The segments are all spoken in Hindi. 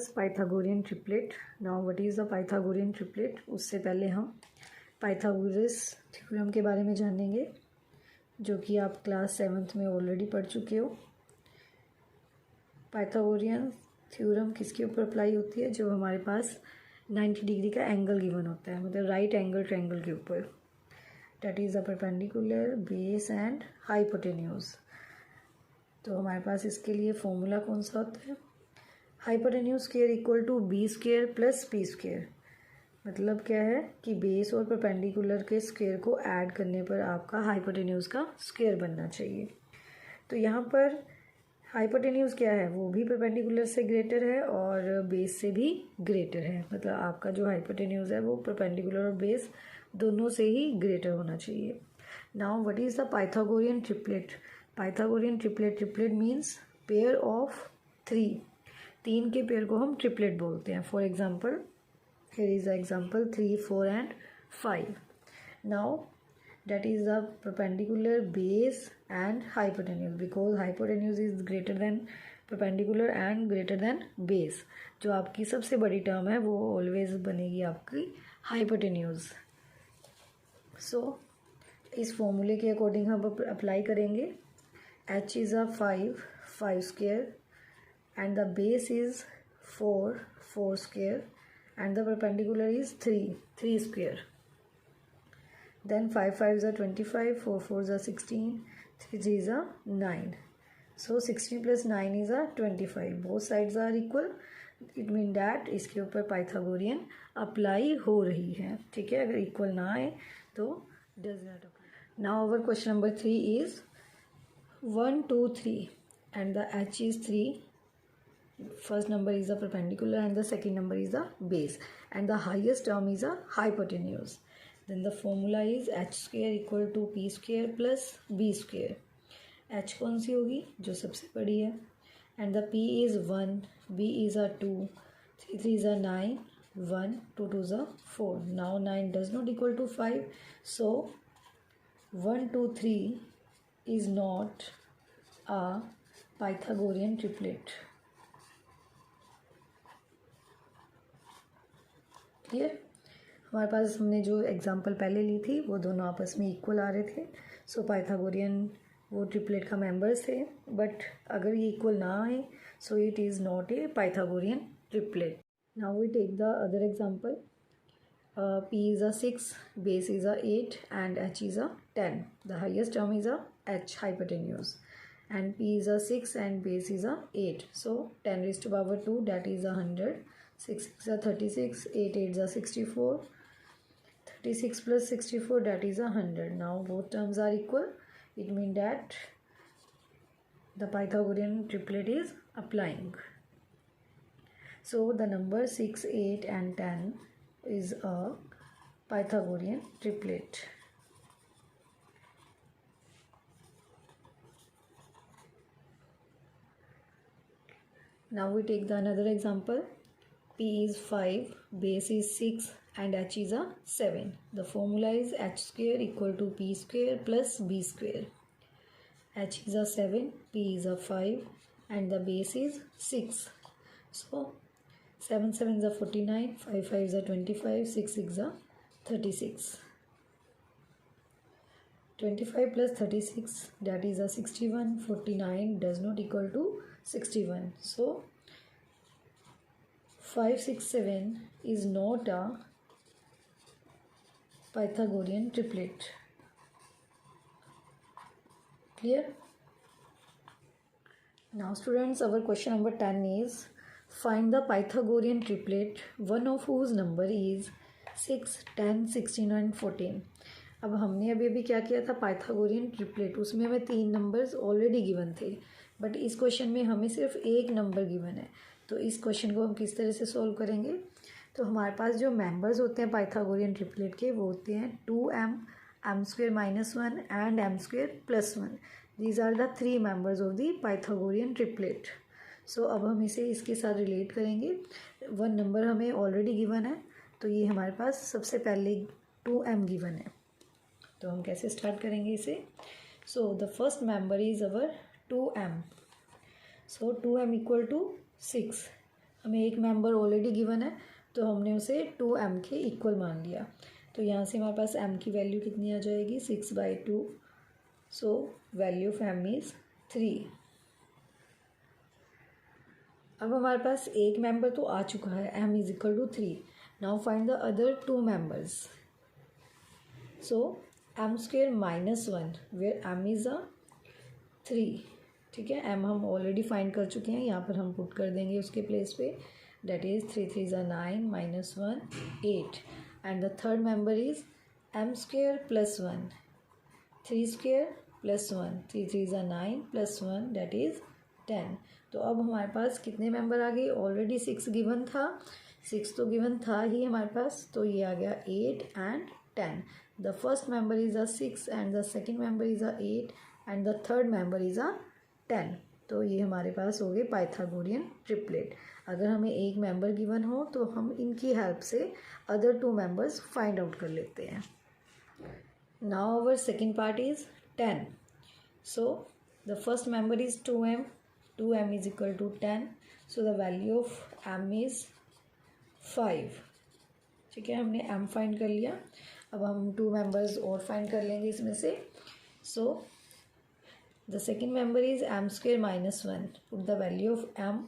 Discuss Pythagorean triplet. Now what is the Pythagorean triplet? उससे पहले हम पाइथागोरस थ्योरम के बारे में जानेंगे, जो कि आप क्लास 7th में ऑलरेडी पढ़ चुके हो। पाइथागोरियन थ्योरम किसके ऊपर अप्लाई होती है? जब हमारे पास 90 डिग्री का एंगल गिवन होता है, मतलब राइट एंगल ट्रायंगल के ऊपर। That is the perpendicular, base and hypotenuse. तो हमारे पास इसके लिए फॉर्मूला कौन सा होता है? Hypotenuse square equal to B square plus P square. मतलब क्या है कि बेस और परपेंडिकुलर के स्क्वायर को ऐड करने पर आपका हाइपोटेन्यूज का स्क्वायर बनना चाहिए। तो यहाँ पर हाइपोटेन्यूज क्या है? वो भी परपेंडिकुलर से ग्रेटर है और बेस से भी ग्रेटर है। मतलब आपका जो हाइपोटेन्यूज है वो परपेंडिकुलर और बेस दोनों से ही ग्रेटर होना चाहिए। Now what is the Pythagorean triplet? Pythagorean triplet means pair of 3 के पेयर को हम ट्रिपलेट बोलते हैं। For example, here is the example 3, 4 and 5। Now that is the perpendicular, base and hypotenuse, because hypotenuse is greater than perpendicular and greater than base। जो आपकी सबसे बड़ी टर्म है वो ऑलवेज बनेगी आपकी हाइपोटेन्यूज। सो इस फॉर्मूले के अकॉर्डिंग हम अप्लाई करेंगे। h is a 5 square and the base is 4 square and the perpendicular is 3 square। Then 5 5s are 25, 4 4s are 16, 3 3s are 9. So 16 plus 9 is a 25. Both sides are equal. It means that इसके ऊपर पाइथागोरियन अप्लाई हो रही है। ठीक है, अगर इक्वल ना आए तो does not apply. Now our question number 3 is 1 2 3 and the h is 3. First number is the perpendicular and the second number is the base and the highest term is a hypotenuse. Then the formula is h square equal to p square plus b square। h कौन सी होगी? जो सबसे बड़ी है। and the p is 1, b is a 2, 3 3 is a 9, 1 2 2 is a 4। now 9 does not equal to 5, so 1 2 3 is not a Pythagorean triplet। Clear? हमारे पास हमने जो एग्जांपल पहले ली थी वो दोनों आपस में इक्वल आ रहे थे। सो पाइथागोरियन वो ट्रिपलेट का मेंबर्स थे, बट अगर ये इक्वल ना आए so it is not a Pythagorean triplet. Now we take the other example. p is a 6, base is a 8 and h is a 10। the highest term is a h hypotenuse and p is a 6 and base is a 8, so 10 raised to power 2 that is 100, 6 6 are 36, 8 8 are 64, 36 plus 64 that is 100। now both terms are equal, it means that the Pythagorean triplet is applying। so the number 6 8 and 10 is a Pythagorean triplet। now we take the another example। p is 5, base is 6 and h is a 7। the formula is h square equal to p square plus b square। h is a 7, p is a 5 and the base is 6। so 7 7 is a 49, 5 5 is a 25, 6 6 is a 36। 25 plus 36 that is a 61, 49 does not equal to 61, so 5 6 7 is not a Pythagorean triplet। clear? now students, our question number 10 is find the Pythagorean triplet one of whose number is 6 10 16 and 14। अब हमने अभी क्या किया था? पाइथागोरियन ट्रिपलेट, उसमें हमें 3 नंबर्स ऑलरेडी गिवन थे, बट इस क्वेश्चन में हमें सिर्फ एक नंबर गिवन है। तो इस क्वेश्चन को हम किस तरह से सॉल्व करेंगे? तो हमारे पास जो मेंबर्स होते हैं पाइथागोरियन ट्रिपलेट के वो होते हैं 2m, m square minus 1 and m square plus 1। These are the 3 members of the Pythagorean triplet. So अब हम इसे इसके साथ रिलेट करेंगे। 1 नंबर हमें ऑलरेडी गिवन है, तो ये हमारे पास सबसे पहले 2m गिवन है। तो हम कैसे स्टार्ट करेंगे इसे? So the first member is our 2m। So 2m equal to 6। हमें एक मेंबर ऑलरेडी गिवन है तो हमने उसे 2m के इक्वल मान लिया। तो यहाँ से हमारे पास m की वैल्यू कितनी आ जाएगी 6/2। So value of m is 3। अब हमारे पास एक मेंबर तो आ चुका है, m is equal to 3। Now find the other 2 members। So m square -1 where m is 3। ठीक है, m हम ऑलरेडी फाइंड कर चुके हैं, यहाँ पर हम पुट कर देंगे उसके प्लेस पे। That is 3 3 9 -1 8। And the third member is m square +1 3 square +1 3 3 9 +1 that is 10। तो अब हमारे पास कितने मेंबर आ गए? ऑलरेडी 6 गिवन था, 6 तो गिवन था ही हमारे पास, तो ये आ गया 8 and 10। The first member is 6 and the second member is 8 and the third member is 10। तो ये हमारे पास हो गए पाइथागोरियन ट्रिपलेट। अगर हमें एक मेंबर गिवन हो तो हम इनकी हेल्प से अदर 2 मेंबर्स फाइंड आउट कर लेते हैं। Now our second part is 10। So the first member is 2m। 2m is equal to 10. So the value of m is 5। ठीक है, हमने m फाइंड कर लिया। अब हम 2 मेंबर्स और फाइंड कर लेंगे इसमें से। So the second member is m square -1। Put the value of m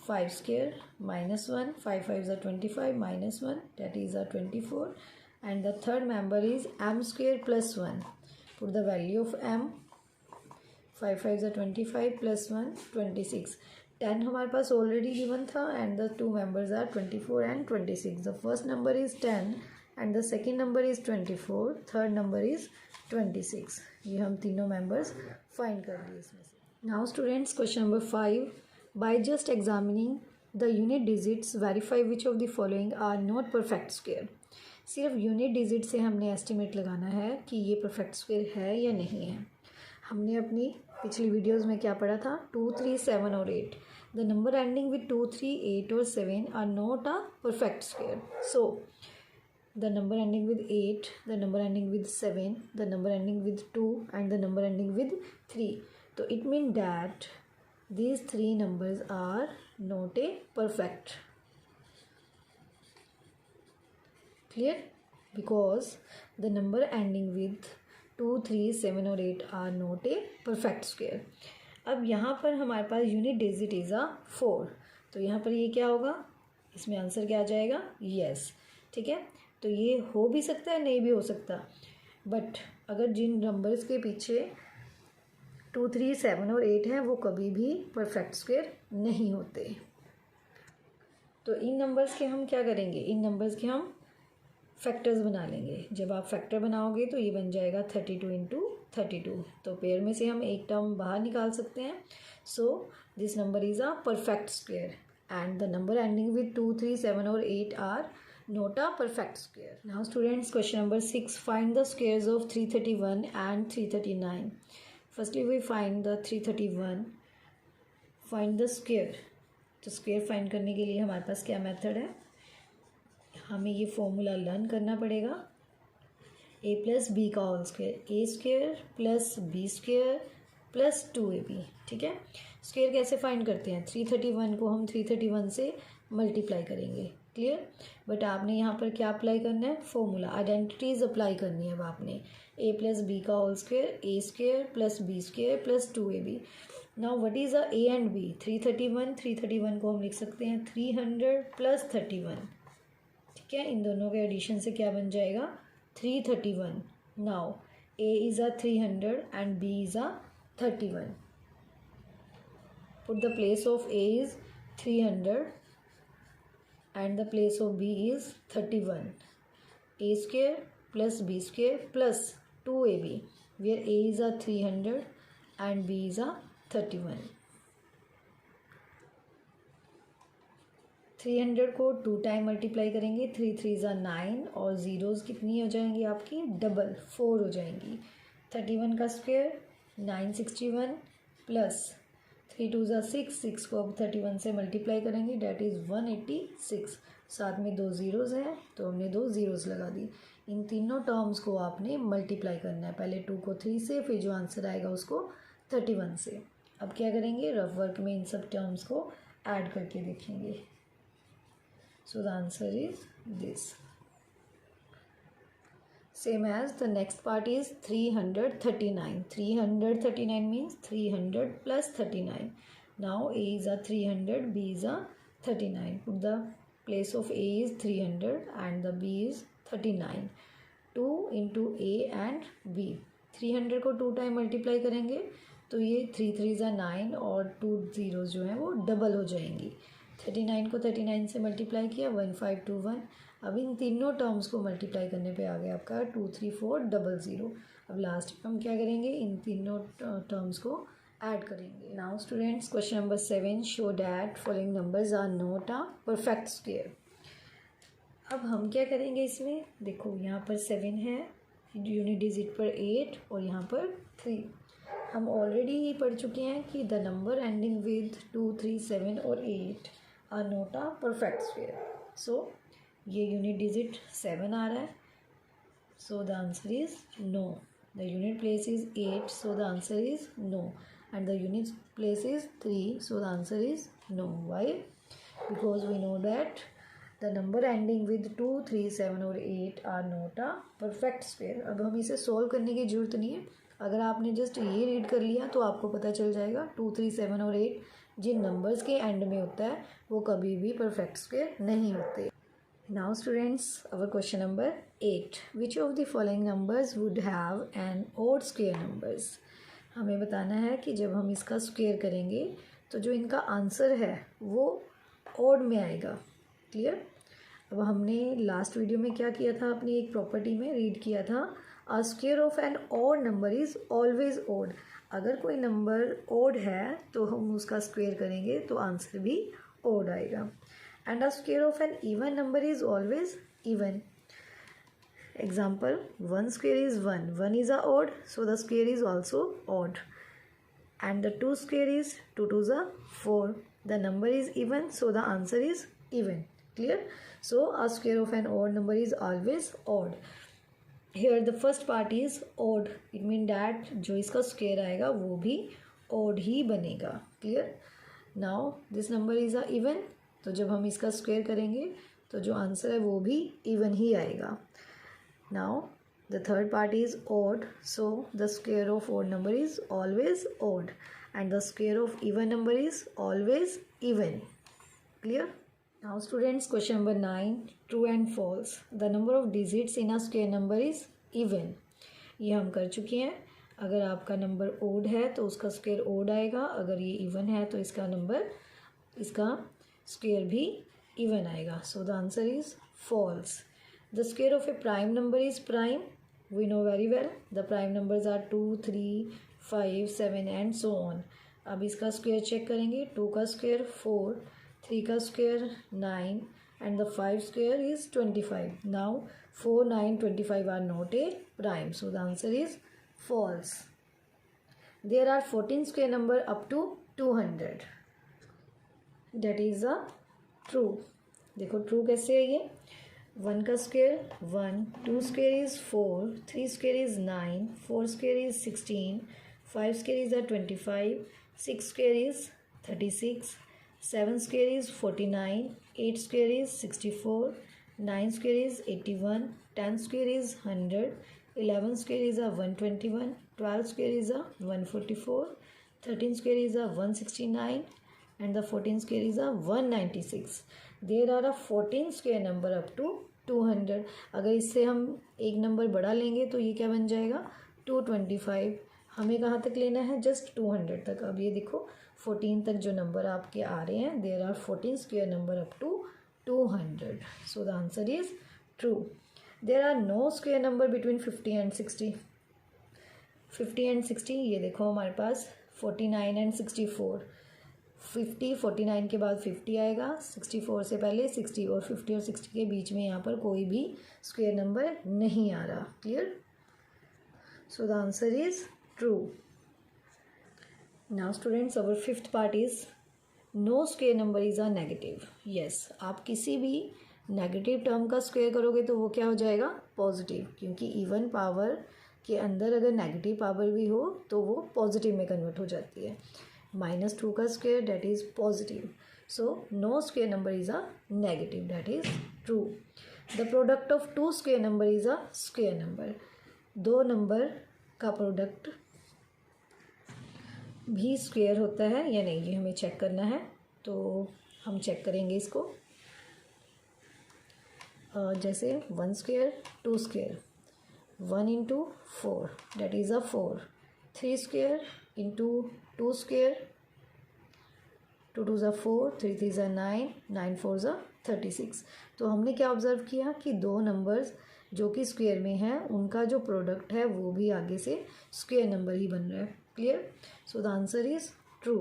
5 square -1 5 5 25 -1 that is 24। and the third member is m square +1। put the value of m 5 5 25 +1 26। 10 हमारे पास ऑलरेडी गिवन था and the 2 members are 24 and 26। The first number is 10 and the second number is 24, third number is 26। ये हम तीनों मेंबर्स फाइंड कर लिए इसमें से। Now students, question number 5। By just examining the unit digits verify which of the following are not perfect square. सिर्फ यूनिट डिजिट से हमने एस्टिमेट लगाना है कि ये परफेक्ट स्क्वेयर है या नहीं है। हमने अपनी पिछली वीडियोस में क्या पढ़ा था? 2 3 7 और 8। द नंबर एंडिंग विद 2 3 8 और 7 are not a perfect square. So the number ending with 8, the number ending with 7, the number ending with 2 and the number ending with 3। तो it mean that these 3 numbers are not a perfect। Clear? Because the number ending with 2 3 7 और 8 are not a perfect square। अब यहाँ पर हमारे पास यूनिट डिजिट इज़ 4। तो यहाँ पर ये क्या होगा? इसमें आंसर क्या आ जाएगा? यस। ठीक है, तो ये हो भी सकता है, नहीं भी हो सकता, बट अगर जिन नंबर्स के पीछे 2 3 7 और 8 है वो कभी भी परफेक्ट स्क्वेयर नहीं होते। तो इन नंबर्स के हम क्या करेंगे? इन नंबर्स के हम फैक्टर्स बना लेंगे। जब आप फैक्टर बनाओगे तो ये बन जाएगा 32 × 32। तो पेयर में से हम एक टर्म बाहर निकाल सकते हैं। So this number is a perfect square and the number ending with 2 3 7 और 8 are not a perfect square. Now students, question number 6। Find the squares of 331 and 339। Firstly we find the 331। Find the square. तो स्क्वेयर फाइंड करने के लिए हमारे पास क्या मेथड है? हमें ये फॉर्मूला लर्न करना पड़ेगा। a + b का whole square, a² + b² + 2ab। ठीक है, स्क्वेयर कैसे फाइंड करते हैं? 331 को हम 331 से मल्टीप्लाई करेंगे। क्लियर? बट आपने यहाँ पर क्या अप्लाई करना है? फॉर्मूला, आइडेंटिटीज अप्लाई करनी है। अब आपने a + b का whole square, a² + b² + 2ab। Now what is a and b? 331 को हम लिख सकते हैं 300 + 31। ठीक है, इन दोनों के एडिशन से क्या बन जाएगा? 331। Now a is 300 and b is 31। Put the place of a is 300 and the place of b is 31। a² + b² + 2ab where a is 300 and b is 31। 300 को 2 टाइम मल्टीप्लाई करेंगे, 3 3 9 और ज़ीरोज़ कितनी हो जाएंगी आपकी? डबल 4 हो जाएंगी। 31 का स्क्वायर 961 प्लस 3 2 6, 6 को अब 31 से मल्टीप्लाई करेंगे, डैट इज़ 186। साथ में 2 ज़ीरोज़ हैं तो हमने 2 ज़ीरोज़ लगा दी। इन तीनों टर्म्स को आपने मल्टीप्लाई करना है, पहले 2 को 3 से, फिर जो आंसर आएगा उसको 31 से। अब क्या करेंगे? रफ वर्क में इन सब टर्म्स को ऐड करके देखेंगे. सो the answer is this. Same as the next part is 339. 339 means 300 plus 39. Now A is a 300, B is a 39. Put the place of A is 300 and the B is 39. 2 into A and B. 300 को 2 टाइम मल्टीप्लाई करेंगे तो ये 3 3 ज़ा 9 और 2 ज़ीरोज़ जो हैं वो डबल हो जाएंगी. 39 को 39 से मल्टीप्लाई किया 1521. अब इन तीनों टर्म्स को मल्टीप्लाई करने पे आ गया आपका 23400. अब लास्ट में हम क्या करेंगे, इन तीनों टर्म्स को ऐड करेंगे. Now students, question number 7, show that following numbers are not a perfect square. अब हम क्या करेंगे इसमें, देखो यहाँ पर 7 है, यूनिट डिजिट पर 8 और यहाँ पर 3. हम ऑलरेडी ही पढ़ चुके हैं कि द नंबर एंडिंग विद 2, 3, 7 और 8 are not a perfect square. So ये यूनिट डिजिट 7 आ रहा है, so the answer is no. The unit place is 8, so the answer is no. And the unit place is 3, so the answer is no. Why? Because we know that the number ending with 2, 3, 7 और 8 are not a perfect square. अब हम इसे सोल्व करने की जरूरत नहीं है. अगर आपने जस्ट ये रीड कर लिया तो आपको पता चल जाएगा 2, 3, 7 और 8 जिन नंबर्स के एंड में होता है वो कभी भी परफेक्ट स्क्वायर नहीं होते. Now students, our question number 8. Which of the following numbers would have an odd square numbers? हमें बताना है कि जब हम इसका स्क्वायर करेंगे तो जो इनका आंसर है वो ओड में आएगा. क्लियर? अब हमने लास्ट वीडियो में क्या किया था, अपनी एक प्रॉपर्टी में रीड किया था, a square of an odd number is always odd. अगर कोई नंबर ओड है तो हम उसका स्क्वायर करेंगे तो आंसर भी ओड आएगा. And a square of an even number is always even. Example, 1 square is 1. 1 is a odd, so the square is also odd. And the 2 square is 2 2s are 4. The number is even, so the answer is even. Clear? So a square of an odd number is always odd. Here the first part is odd. It means that जो इसका square आएगा वो भी odd ही बनेगा. Clear? Now this number is a even. तो जब हम इसका स्क्वायर करेंगे तो जो आंसर है वो भी इवन ही आएगा. Now the third part is odd, so the square of odd number is always odd and the square of even number is always even. Clear? Now students, question number 9, true and false. The number of digits in a square number is even. ये हम कर चुके हैं. अगर आपका नंबर ओड है तो उसका स्क्वायर ओड आएगा, अगर ये इवन है तो इसका स्क्वायर भी इवन आएगा. So the answer is false. The square of a prime number is prime. We know very well the prime numbers are 2, 3, 5, 7 and so on. अब इसका स्क्वायर चेक करेंगे. 2 का स्क्वायर 4, 3 का square 9 and the 5 square is 25. Now 4, 9, 25 are not a prime, so the answer is false. There are 14 square number up to 200. That is a true. देखो ट्रू कैसे है ये. 1 का square 1, 2 square is 4, 3 square is 9, 4 square is 16, 5 square is 25, 6 square is 36, 7 square is 49, 8 square is 64, 9 square is 81, 10 square is 100, 11 square is 121, 12 square is 144, 13 square is 169 and the 14 square is a 196. There are a 14 square number up to 200. अगर इससे हम एक नंबर बढ़ा लेंगे तो ये क्या बन जाएगा 225. हमें कहाँ तक लेना है, जस्ट 200 तक. अब ये देखो 14 तक जो नंबर आपके आ रहे हैं, there are 14 square number up to 200. So the answer is true. There are no square number between 50 and 60. 50 and 60 ये देखो हमारे पास 49 and 64. 50, 49 के बाद 50 आएगा, 64 से पहले 60 और 50 और 60 के बीच में यहाँ पर कोई भी स्क्वायर नंबर नहीं आ रहा. Clear? So the answer is true. Now students, our fifth part is no square number is a negative. Yes, आप किसी भी नेगेटिव टर्म का स्क्वायर करोगे तो वो क्या हो जाएगा, पॉजिटिव, क्योंकि इवन पावर के अंदर अगर नेगेटिव पावर भी हो तो वो पॉजिटिव में कन्वर्ट हो जाती है. -2 का square that is positive. So no square number is a negative. That is true. The product of two square number is a square number. दो नंबर का प्रोडक्ट भी स्क्वायर होता है या नहीं, ये हमें चेक करना है. तो हम चेक करेंगे इसको. जैसे 1 square 2 square, 1 into 4 date is a 4. 3 square into 2 square, 2 2 ज़ा 4, 3 3 ज़ा 9, 9 4 ज़ा 36. तो हमने क्या ऑब्ज़र्व किया कि दो नंबर्स जो कि स्क्वायर में हैं उनका जो प्रोडक्ट है वो भी आगे से स्क्वायर नंबर ही बन रहा है. Clear? So the answer is true.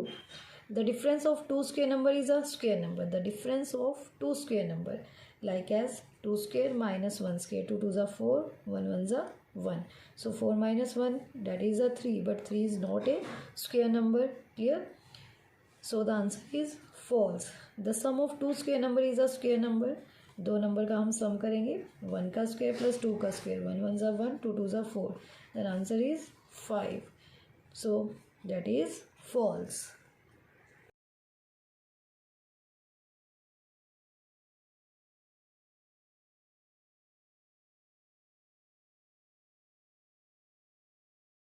The difference of two square number is a square number. The difference of two square number like as 2 square minus 1 square, 2 2 are 4, 1 1 are 1. So 4 minus 1, that is a 3, but 3 is not a square number. Clear? So the answer is false. The sum of two square number is a square number. दो नंबर का हम सम करेंगे, 1 का स्क्वायर प्लस 2 का square, 1 1 are 1, 2 2 are 4. Then answer is 5. So that is false.